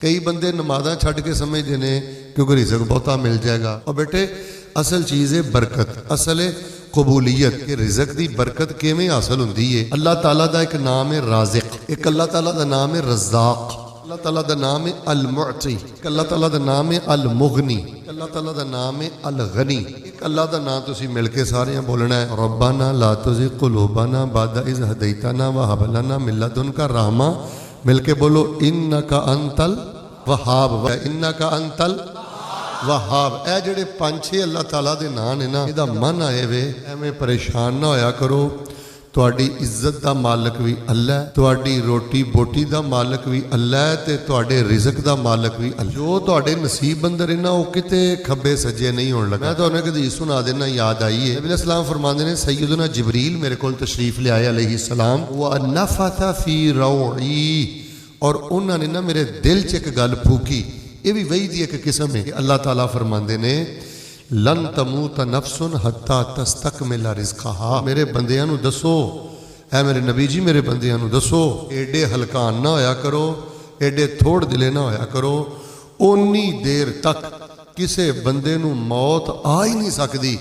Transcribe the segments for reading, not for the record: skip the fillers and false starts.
कई बंदे नमाज़ां छड्ड के समझते ने क्योंकि रिज़्क बहुता मिल जाएगा। और बेटे असल चीज़ है बरकत, असल है कबूलियत के रिज़्क की बरकत किवें हासिल हुंदी है। अल्लाह ताला दा एक नाम है राज़िक, एक अल्लाह ताला दा नाम है रज़्ज़ाक, अल्लाह ताला दा नाम है अल मुअती, एक अल्लाह ताला दा नाम है अल मुगनी, अल्लाह ताला दा नाम है अल गनी। एक अल्लाह दा नाम तुसीं मिल के सारे बोलना है, रब्बाना ला तुज़िग़ क़ुलूबना बअद इज़ हदैतना व हब लना मिन लदुनका रहमा। मिल के बोलो इन्नका अंतल वहाब, इन्नका अंतल वहाब। ए जेड़े 5-6 अल्लाह ताला दे नाम ने ना, इहदा मन आए वे एवें परेशान ना होया करो। तुहाडी इज्जत दा मालिक भी अल्लाह है, तुहाडी रोटी बोटी दा मालिक भी अल्लाह है, ते तुहाडे रिज़्क दा मालिक भी अल्लाह। जो तुहाडे नसीब अंदर है ना, वो किते खब्बे सज्जे नहीं होने लगा। मैं तुहानू एक हदीस सुना देना, याद आई है। नबी सलाम फरमांदे ने, सैयदना जिबरील मेरे कोल तशरीफ ले आए अलैहि सलाम, व नफ़थ फी रौई, और उन्होंने ना मेरे दिल च एक गल फूकी। ये भी वही दी एक किस्म है। अल्लाह ताला फरमांदे ने, लन तमूत नफ्सुन हत्ता तस्तकमिला रिज़्क़हा। मेरे बंदियां नू दसो, ऐ मेरे नबी जी मेरे बंदियां नू दसो, एडे हलकान ना होया करो, एडे थोड़ दिले ना होया करो। उन्नी देर तक किसी बंदे नू मौत आ ही नहीं सकती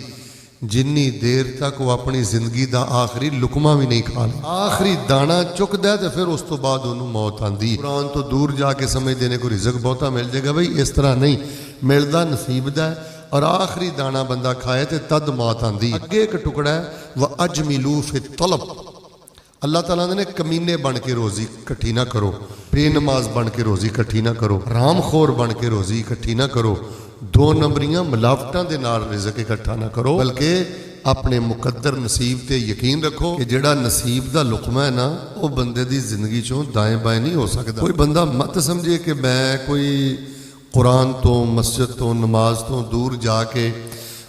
जिन्नी देर तक वो अपनी जिंदगी का आखिरी लुकमा भी नहीं खा ले। आखिरी दाना चुकदा तो फिर उस तो बाद उन्होंने मौत आती। कुरान तो दूर जाके समझते हैं कोई रिज़्क बहुता मिल जाएगा, भाई इस तरह नहीं मिलता, नसीब दा है। और आखिरी दाना बंदा खाए तो तद मौत आती। अगे एक टुकड़ा है व अजमिलू फि तलब। अल्लाह ताला ने कमीने बन के रोज़ी इकट्ठी ना करो, बेनमाज बन के रोज़ी इकट्ठी ना करो, रामखोर बन के रोज़ी इकट्ठी ना करो, 2 नंबरियां मिलावटां दे नाल रिज़्क इकट्ठा ना करो, बल्कि अपने मुकद्दर नसीब ते यकीन रखो कि जिहड़ा नसीब दा लुकमा है ना, वो बंदे दी जिंदगी चों दाएं बाएं नहीं हो सकता। कोई बंदा मत समझे कि मैं कोई कुरान तो मस्जिद तो नमाज तो दूर जाके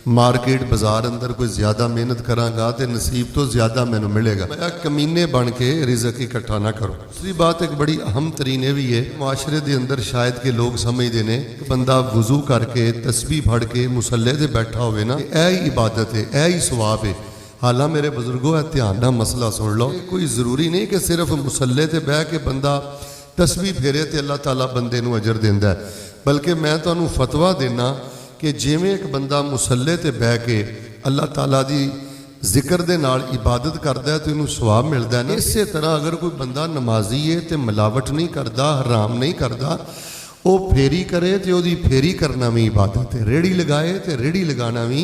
मार्केट बाजार अंदर कोई ज़्यादा मेहनत करांगा तो नसीब तो ज़्यादा मैनू मिलेगा। मैं कमीने बन के रिज़्क इकट्ठा ना करो। दूसरी बात एक बड़ी अहम तरीन भी है, माशरे के अंदर शायद के लोग समझते हैं कि बंदा वज़ू करके तस्बीह फड़ के मुसल्ले से बैठा होवे ना, यह ही इबादत है, यह ही सवाब है। हालां मेरे बुजुर्गों, है ध्यान ना मसला सुन लो, कोई ज़रूरी नहीं कि सिर्फ मुसल्ले से बह के बंदा तस्बीह फेरे तो अल्लाह ताला बंदे नू अजर देंदा है। बल्कि मैं तुहानू फतवा देना कि जिवें एक बंदा मुसल्ले ते बह के अल्लाह ताला दी जिक्र दे नाल इबादत करता है तो इनू सवाब मिलता है ना, इस तरह अगर कोई बंदा नमाजी है तो मिलावट नहीं करता, हराम नहीं करता, वो फेरी करे तो वो फेरी करना भी इबादत है, रेहड़ी लगाए तो रेहड़ी लगाना भी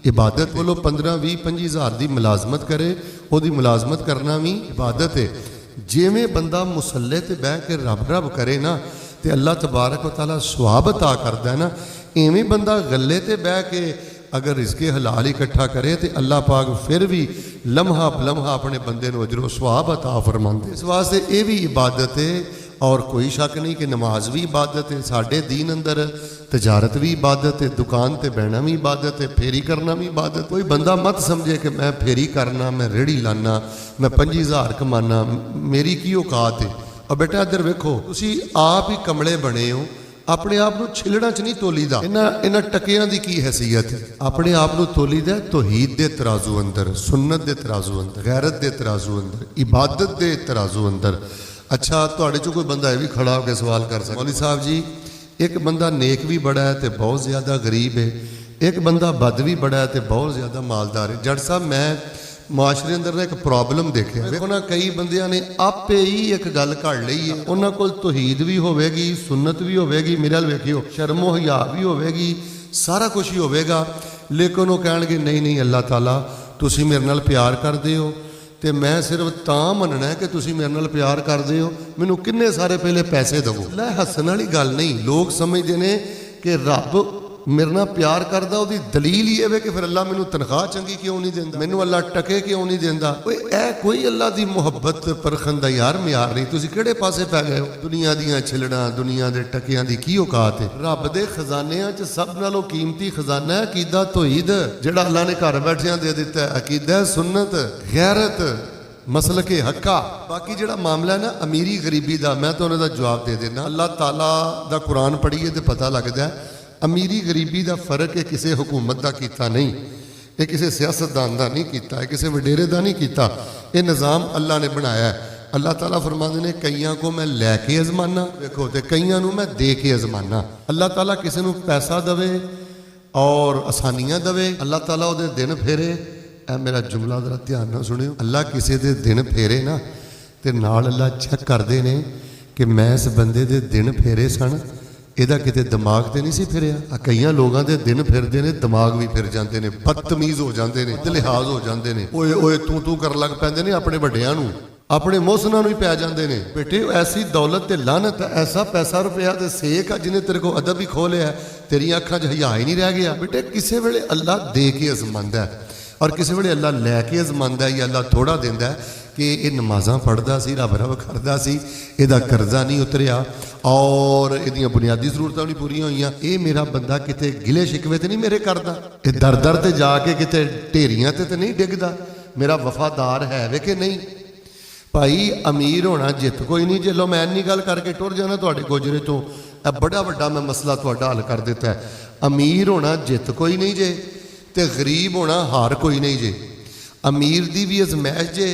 इबादत। बोलो 15-20-25 हज़ार की मुलाजमत करे, वो मुलाजमत करना भी इबादत है। जिवें बंदा मुसल्ले ते बह के रब रब करे ना तो अल्लाह तबारक व तआला सवाब अता करता है ना, इवें बंदा गले ते बह के अगर रिज़्क़े हलाल इकट्ठा करे तो अल्लाह पाक फिर भी लम्हा लम्हा अपने बंदे नू अजरो सवाब अता फरमांदे। इस वास्ते ये भी इबादत है, और कोई शक नहीं कि नमाज भी इबादत है। साडे दीन अंदर तजारत भी इबादत है, दुकान ते बहना भी इबादत है, फेरी करना भी इबादत। कोई बंदा मत समझे कि मैं फेरी करना, मैं रेहड़ी लाना, मैं 25,000 कमाना, मेरी की औकात है। और बेटा इधर वेखो, तुसी आप ही कमले बने हो, अपने आप को छिलड़ा च नहीं तोलीदा। इन्हां टकियां दी की हैसीयत है? अपने आप को तोलीदा तौहीद दे तराजू अंदर, सुन्नत दे तराजू अंदर, गैरत दे तराजू अंदर, इबादत दे तराजू अंदर। अच्छा, तुहाडे चों कोई बंदा यह भी खड़ा होकर सवाल कर सकदा, मौलवी साहब जी एक बंदा नेक भी बड़ा है तो बहुत ज़्यादा गरीब है, एक बंदा बद भी बड़ा है तो बहुत ज़्यादा मालदार है। जट साहब मैं मुआशरे अंदर ना एक प्रॉब्लम देखिया, देखो ना कई बंदियां ने आपे ही एक गल घड़ लई है, उन्हां कोल तौहीद भी होवेगी, सुन्नत भी होवेगी, मेरे वाल वेखियो शर्मो हया भी होवेगी, सारा कुछ ही होवेगा, लेकिन वो कहणगे नहीं नहीं अल्लाह ताला तुसीं मेरे नाल प्यार करदे हो ते मैं सिर्फ तां मनना है कि तुसीं मेरे नाल प्यार करदे हो, मैनूं किन्ने सारे पहले पैसे दवो। लै हसन वाली गल नहीं, लोग समझते हैं कि रब मेरे नाल प्यार करदा, उसदी दलील ही है कि फिर अल्लाह मैनूं तनख्वाह चंगी क्यों नहीं देंदा, मैनूं अल्लाह टके क्यों नहीं देंदा। कोई अल्लाह की मुहब्बत परखण दा यार म्यार नहीं। तुसीं किहड़े पासे पै गए हो? दुनिया दीयां छिलड़ां, दुनिया दे टकियां दी की औकात है? रब दे खजानियां च सब नालों कीमती खजाना है अकीदा तौहीद, जिहड़ा अल्लाह ने घर बैठियां दे दिता है। अकीदा सुन्नत, गैरत, मसलके हक्का। बाकी जिहड़ा मामला है ना अमीरी गरीबी का, मैं तो उन्हां दा जवाब दे देना। अल्लाह ताला दा कुरान पढ़िए तो पता लगता है अमीरी गरीबी का फर्क है किसी हुकूमत का किया नहीं, ये किसी सियासतदान का नहीं किया, किसी वडेरे का नहीं किया, ये निज़ाम अल्लाह ने बनाया है। अल्लाह ताला फरमाते ने कईयां को मैं लैके अजमाना, देखो तो कईयां नूं मैं दे के अजमाना। अल्लाह ताला किसी नूं पैसा दवे और आसानियां दवे, अल्लाह ताला उहदे दिन फेरे। ए मेरा जुमला जरा ध्यान नाल सुनियो, अल्लाह किसी दे दिन फेरे ना ते नाल अल्लाह चेक करदे ने कि मैं इस बंदे दे दिन फेरे सन, ਇਹਦਾ किते दिमाग ते नहीं सी फिरिया। कईयां लोगों के दिन फिरते ने, दिमाग भी फिर जाते हैं, बदतमीज हो जाते हैं, लिहाज हो जाते हैं, ओए ओए तू कर लग पैंदे ने अपने वड्डियां नूं, अपने मोहसनां नूं ही पै जाते हैं। बेटे ऐसी दौलत ते लानत, ऐसा पैसा रुपया ते सेक आ जिन्हें तेरे को अदब ही खो लिया, तेरियां अखां 'च हया ही नहीं रह गया। बेटे किसी वेले अल्लाह दे के अजमांदा है और किसी वेले अल्लाह लैके अजमांदा है, या अल्लाह थोड़ा दिंदा है कि ये नमाज़ां पढ़दा सी, रब रब करदा सी, इहदा कर्जा नहीं उतरिया और इहदियां बुनियादी जरूरतां नहीं पूरियां होईयां, ये मेरा बंदा किते गिले शिकवे ते नहीं मेरे करदा, ये दर दर ते जाके किते ढेरियां ते नहीं डिगदा, मेरा वफादार है वे कि नहीं। भाई अमीर होना जित कोई नहीं, जे लो मैं इन्नी गल करके टुर जाना तुहाडे गोजरे तो बड़ा वड्डा मैं मसला तुहाडा हल कर दिता है। अमीर होना जित कोई नहीं जे ते गरीब होना हार कोई नहीं जे। अमीर दी भी अजमैश जे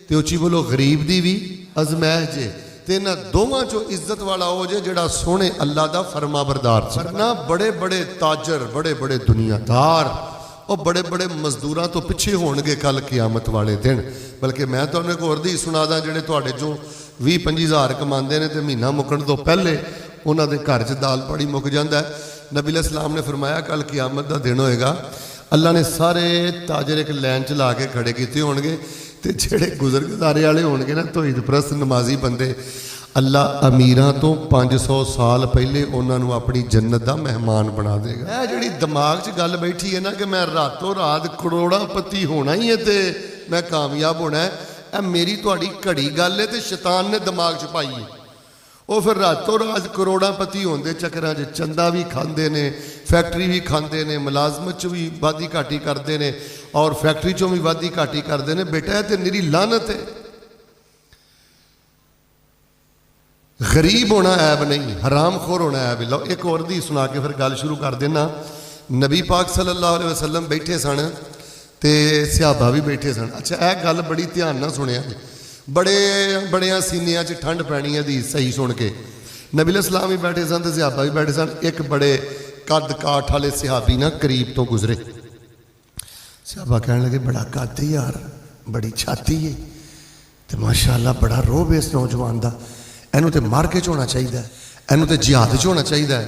ते उची बोलो गरीब दी भी अजमैश जे, ते इन्हां दोवां चों इज्जत वाला हो जे जिहड़ा सोहणे अल्लाह दा फरमा बरदार सी। वरना बड़े बड़े ताजर, बड़े बड़े दुनियादार और बड़े बड़े मजदूरां तो पिछे होणगे कल कियामत वाले दिन। बल्कि मैं तुहानूं एक होर दी सुणा दा, जिहड़े तुहाडे चों 20-25 हज़ार कमांदे ने ते महीना मुकण तो पहले उन्हां दे घर 'च दाल पानी मुक जांदा है। नबी अलैहिस्सलाम ने फरमाया कल कियामत दा दिन होएगा, अल्लाह ने सारे ताजर एक लाइन च ला के खड़े कीते होणगे ते जेड़े गुजर गुजारे वाले होणगे ना, तौहीद परस्त नमाजी बंदे, अल्लाह अमीरां तो 500 साल पहले उन्होंने अपनी जन्नत का मेहमान बना देगा। यह जी दिमाग च गल बैठी है ना कि मैं रातों रात करोड़ापति होना ही है तो मैं कामयाब होना है, यह मेरी थोड़ी घड़ी गल है तो शैतान ने दिमाग च पाई है। वो फिर रातों रात करोड़ापति होंदे चक्करां च चंदा भी खांदे ने, फैक्ट्री भी खांदे ने, मुलाजमत च भी वाधी घाटी करते हैं और फैक्ट्री चों भी वाधी घाटी करते हैं। बेटा यह तो निरी लानत है। गरीब होना ऐब नहीं, हराम खोर होना ऐब। लो एक और दी सुना के फिर गल शुरू कर देना। नबी पाक सल्लल्लाहु अलैहि वसल्लम बैठे सन ते सहाबा भी बैठे सन। अच्छा यह गल बड़ी ध्यान ना सुनिया, बड़े बड़िया सीनिया च ठंड पैनी है दी सही सुन के। नबी अलैहिस्सलाम भी बैठे सन तो सहाबा भी बैठे सन। एक बड़े कद काठ वाले सहाबी ना करीब तो गुजरे। सहाबा कहने लगे बड़ा कद है यार, बड़ी छाती है तो माशाअल्लाह बड़ा रोब है इस नौजवान का, इनू तो मार के होना चाहिए, इनू तो जिहाद च होना चाहिए।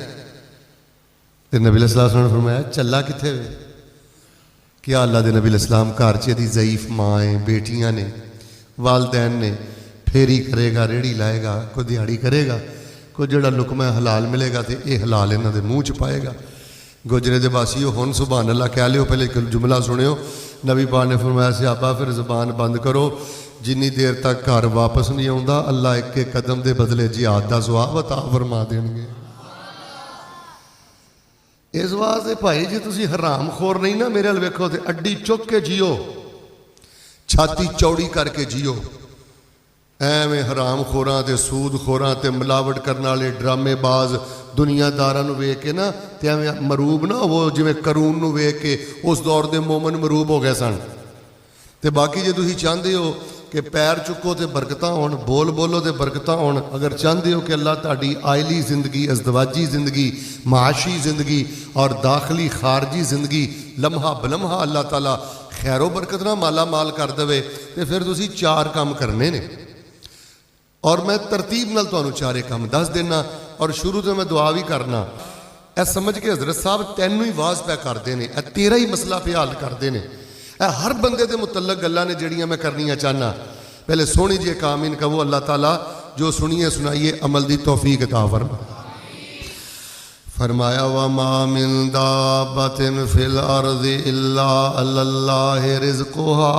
तो नबी अलैहिस्सलाम ने फरमाया चला किथे वे? क्या अल्लाह के नबी अलैहिस्सलाम घर च दी ज़ईफ माँ है, बेटियां ने, वालदैन ने, फेरी करेगा, रेड़ी लाएगा, कोई दिहाड़ी करेगा, कोई जड़ा लुकमा हलाल मिलेगा तो यह हलाल इन्हों के मूँह च पाएगा। गुजरे दे वासियों हुण सुभान अल्लाह कह लियो, पहले एक जुमला सुनियो। नबी पाक ने फरमाया सहाबा फिर ज़बान बंद करो, जिन्नी देर तक घर वापस नहीं आता अल्लाह एक एक कदम के बदले जिहाद का सवाब अता फरमा देंगे। इस वास्ते भाई जी तुसी हराम खोर नहीं ना मेरे अल वेखो तो अड्डी चुक के जियो, छाती चौड़ी करके जियो। एवें हराम खोरां ते सूद खोरां ते मिलावट करने वाले ड्रामेबाज दुनियादारां नूं वेख के ना ते एवें मरूब ना वो जिवें करून नूं वेख के उस दौर के मोमन मरूब हो गए सन। ते बाकी जे तुसीं चाहते हो कि पैर चुको तो बरकतां होण, बोल बोलो तो बरकतां होण, अगर चाहते हो कि अल्लाह तुहाडी आयली जिंदगी, अज़दवाजी जिंदगी, माशी जिंदगी और दाखिली खारजी जिंदगी लम्हा बलम्हा अल्लाह ताला खैरो बरकत ना माला माल कर देवे, तो फिर तुसीं 4 काम करने ने। और मैं तरतीब नाल तुहानूं 4 काम दस देना और शुरू तो मैं दुआ भी करना। ऐ समझ के हज़रत साहब तैनूं ही वाज पै करते हैं, तेरा ही मसला पे हल करते हैं। हर बंदे के मुतलक गल्लां ने जिहड़ियां मैं करनियां चाहना। पहले सोहनी जी कामीन कहो अल्लाह ताला जो सुनिए सुनाइए अमल दी तौफीक अता फरमा। फरमाया व मा मिन दाब्बतिन फिल अर्दि इल्ला अल्लाहि रिज़्क़ुहा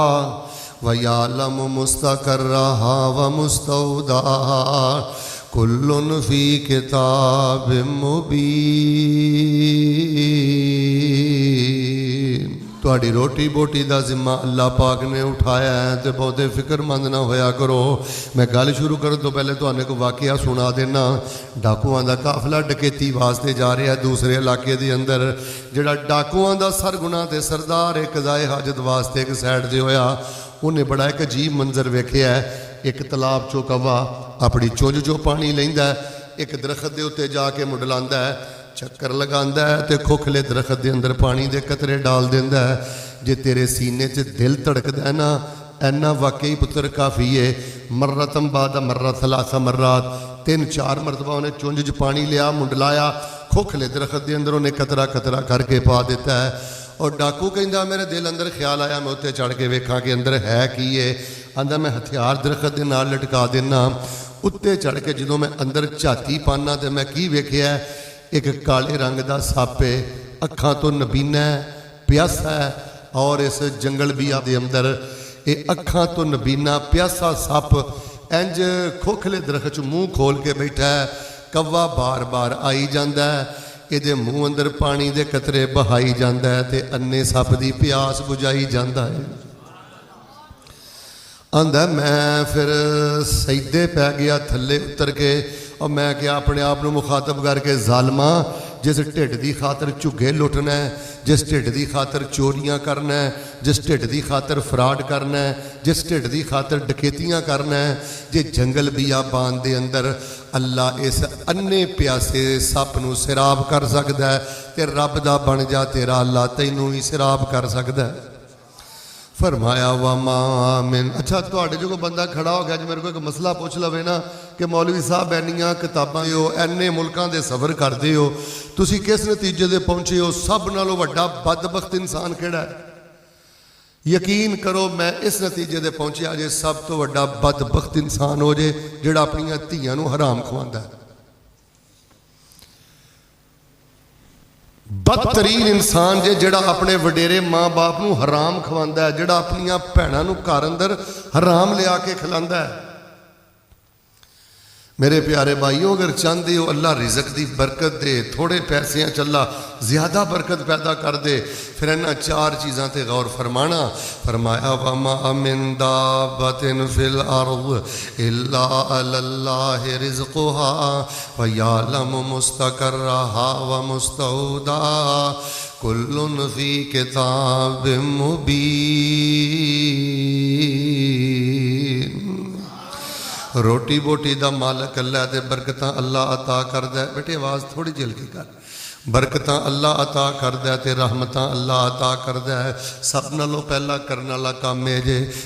व यालमु मुस्तक़र्रहा व मुस्तौदाहा कुल्लुन फी किताबिम मुबीन। तुहाडी रोटी बोटी का जिम्मा अल्लाह पाक ने उठाया है तो बहुते फिक्रमंद ना होया करो। मैं गल शुरू करने तो पहले तुहानूं एक वाकया सुना देना। डाकुआं का काफिला डकैती वास्ते जा रहा है दूसरे इलाके के अंदर। जिहड़ा डाकुआं का सरगुना ते सरदार एक कज़ाए हाजत वास्ते एक साइड से होया, उन्हें बड़ा एक अजीब मंजर वेखिया है। एक तलाब चो कौवा अपनी चुंझ चो पानी लैंदा है, एक दरखत के उत्ते जाके मुंडलांदा है, चक्कर लगांदा है ते खोखले दरखत के अंदर पानी के कतरे डाल देंदा है। जे तेरे सीने च दिल धड़कदा है ना, ऐना वाकई पुत्र काफ़ी है। मर्रतम बाद मर्रा सलासा मर्रात, 3-4 मरतबा उन्हें चुंझ च पानी लिया, मुंडलाया, खोखले दरखत के अंदर उन्हें कतरा कतरा करके पा दिता है। और डाकू कहता मेरे दिल अंदर ख्याल आया मैं उत्ते चढ़ के वेखा कि अंदर है की है। आंदा मैं हथियार दरखत के नाल लटका देना। उत्ते चढ़ के जो मैं अंदर झाती पाना तो मैं की वेख्या, एक काले रंग का सप है, अखां तो नबीना है, प्यासा है। और इस जंगल बिया के अंदर ये अखां तो नबीना प्यासा सप इंज खोखले दरखत मूँह खोल के बैठा है। कौवा बार बार आई जाता है, ये मूँह अंदर पानी के कतरे बहाई जाता है तो अन्ने सप की प्यास बुझाई जाता है। आंदा मैं फिर सईदे पै गया थले उतर के, और मैं क्या अपने आप को मुखातब करके जालमा, जिस ढिड की खातर झुग्गे लुटना है, जिस ढिड की खातर चोरियां करना है, जिस ढिड की खातर फ्रॉड करना है, जिस ढिड की खातर डकैतियां करना है, जे जंगल बियाबान दे अंदर अल्लाह इस अन्ने प्यासे सप नूं सिराब कर सकता है तो रब दा बन जा तेरा अल्लाह तैनूं भी सिराब कर सकता है। फरमाया वामा आमिन। अच्छा तुहाडे जो कोई बंदा खड़ा हो गया जो मेरे को एक मसला पूछ लवे ना कि मौलवी साहब इन्नियां किताबां हो, इन्ने मुल्कां दे सफ़र करते हो, तुसी किस नतीजे दे पहुंचे हो, सब नालों वड्डा बदबख्त इंसान किहड़ा है? यकीन करो मैं इस नतीजे दे पहुंचा जे सब तो वड्डा बदबख्त इंसान हो जे जिहड़ा अपनियां धीआं नूं हराम खवांदा है। बदतरीन इंसान जे जिहड़ा अपने वडेरे माँ बाप नूं हराम खवांदा है, जिहड़ा अपनियां भैणां नूं घर अंदर हराम लिया के खिलांदा है। मेरे प्यारे भाईओ, अगर चाहते हो अल्लाह रिज़क की बरकत दे, थोड़े पैसे चला ज़्यादा बरकत पैदा कर दे, फिर इन्हां 4 चीज़ों पर गौर फरमाना। फरमाया वमा मिन दाब्बतिन फिल अर्द इल्ला अल्लाहि रिज़्क़ुहा व यअलमु मुस्तक़र्रहा व मुस्तौदा कुल्लुन फ़ी किताबिम मुबीन। रोटी बोटी का मालक अल्लाह दे, बरकत अल्लाह अता करदा है। बेटे आवाज़ थोड़ी जल्दी कर। बरकत अल्लाह अता करदा है तो रहमत अल्लाह अता करदा है। सब नालों पहला करने वाला काम है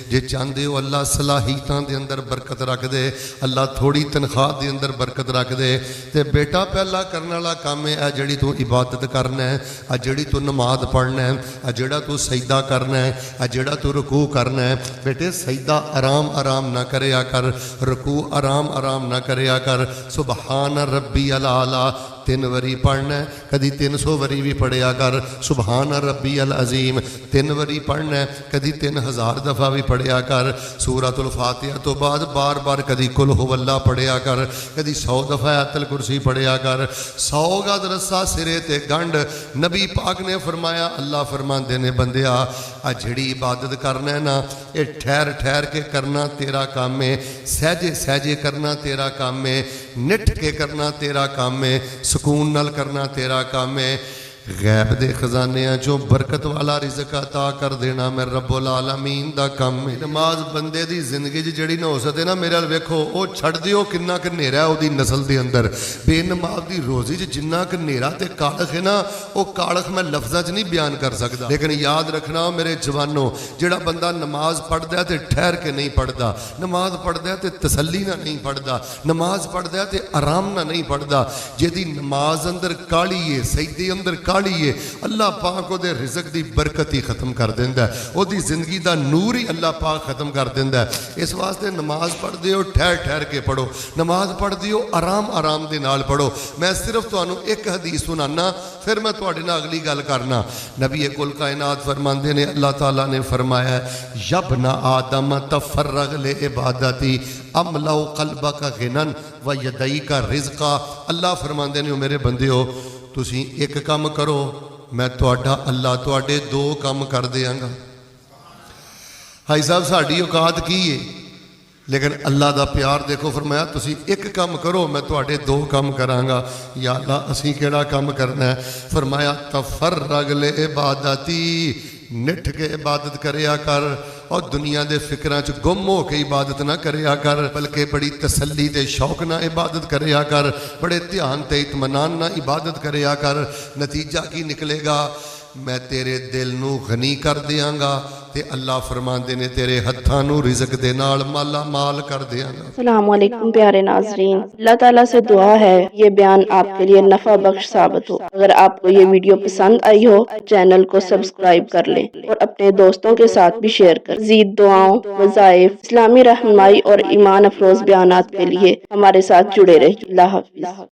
जे चाहते हो अल्लाह सलाहियतां दे अंदर बरकत रख दे, अल्लाह थोड़ी तनख्वाह के अंदर बरकत रख दे, तो बेटा पहला करने वाला काम है जिहड़ी तू इबादत करना है, आ जिहड़ी तू नमाज पढ़ना है, आ जिहड़ा तू सजदा करना है, आ जिहड़ा तू रुकू करना है। बेटे सजदा आराम आराम ना करया कर, रुकू आराम आराम ना करया कर। सुबहान रब्बी अल आला 3 वरी पढ़ना है, कदी 300 वरी भी पढ़िया कर। सुबहान रब्बी अल अजीम 3 वरी पढ़ना है, कदी 3000 दफ़ा भी पढ़िया कर। सूरतुल फातिहा तो बाद बार बार कदी कुल हुवल्लाह पढ़िया कर, कदी 100 दफ़ा आयतुल कुर्सी पढ़िया कर। 100 गज रस्सा सिरे ते गंढ। नबी पाक ने फरमाया, अल्लाह फरमाते ने बंदिया आ जिहड़ी इबादत करना है ना, ये ठहर ठहर के करना तेरा काम है, सहजे सहजे करना तेरा काम है, निठ के करना तेरा काम है, सुकून नाल करना तेरा काम है। गैब दे खजानियां चो बरकत वाला रिज़क अता कर देना मैं रब्बुल आलमीन दा काम है। नमाज बंदे दी जिंदगी च जड़ी ना हो सके ना, मेरे वेखो वो छड़ दिओ किन्ना क नेरा ओदी नस्ल दे अंदर। बेनमाज दी रोज़ी च जिन्ना क नेरा ते कालख है ना, वो कालख मैं लफ्ज़ां च नहीं बयान कर सकदा। लेकिन याद रखना मेरे जवानों, जिहड़ा बंदा नमाज पढ़दा है ते ठहर के नहीं पढ़दा, नमाज पढ़दा है ते तसल्ली ना नहीं पढ़दा, नमाज पढ़दा है ते आराम ना नहीं पढ़दा, जिहदी नमाज अंदर काली है, सजदे अंदर है, अल्लाह पाक ओदे रिज़क दी बरकत ही खत्म कर देंदा है, ओदी जिंदगी दा नूर ही अल्लाह पाक खत्म कर देंदा है। इस वास्ते नमाज पढ़दे हो ठहर ठहर के पढ़ो, नमाज पढ़दे हो आराम आराम दे नाल पढ़ो। मैं सिर्फ तुहानू एक हदीस सुनाना, फिर मैं तुहाडे नाल अगली गल करना। नबी कुल कायनात फरमांदे ने, अल्लाह ताला ने फरमाया, यबना आदम तफर्रग ले इबादती अमलाउ कल्बका गिनन व यदैका रिज़्का। अल्लाह फरमांदे ने, मेरे बंदिओ तुसी एक काम करो, मैं तुहाडा अल्लाह तुहाडे 2 काम कर देंगा। हाई साहब साड़ी औकात की है, लेकिन अल्लाह का प्यार देखो। फरमाया तुसी एक काम करो, मैं तुहाडे 2 काम करांगा। या अल्लाह असीं केड़ा काम करना है? फरमाया तफर्रग ले इबादती, निठ के इबादत करया कर और दुनिया दे फिक्रां च गुम हो के इबादत ना करया कर, बल्कि बड़ी तसल्ली ते शौक ना इबादत करया कर, बड़े ध्यान ते इत्मीनान ना इबादत करया कर। नतीजा की निकलेगा, मैं तेरे दिल नू गनी कर दियांगा ते अल्लाह फरमांदे ने तेरे हत्थां नू रिज़्क दे नाल माला माल कर दियांगा। अस्सलाम वालेकुम प्यारे नाज़रीन, अल्लाह ताला से दुआ है ये बयान आपके लिए नफा बख्श साबित हो। अगर आपको ये वीडियो पसंद आई हो तो चैनल को सब्सक्राइब कर लें और अपने दोस्तों के साथ भी शेयर करें। मज़ीद दुआओं, वज़ाइफ, इस्लामी रहनुमाई और ईमान अफरोज बयानात के लिए हमारे साथ जुड़े रहें। अल्लाह हाफ़िज़।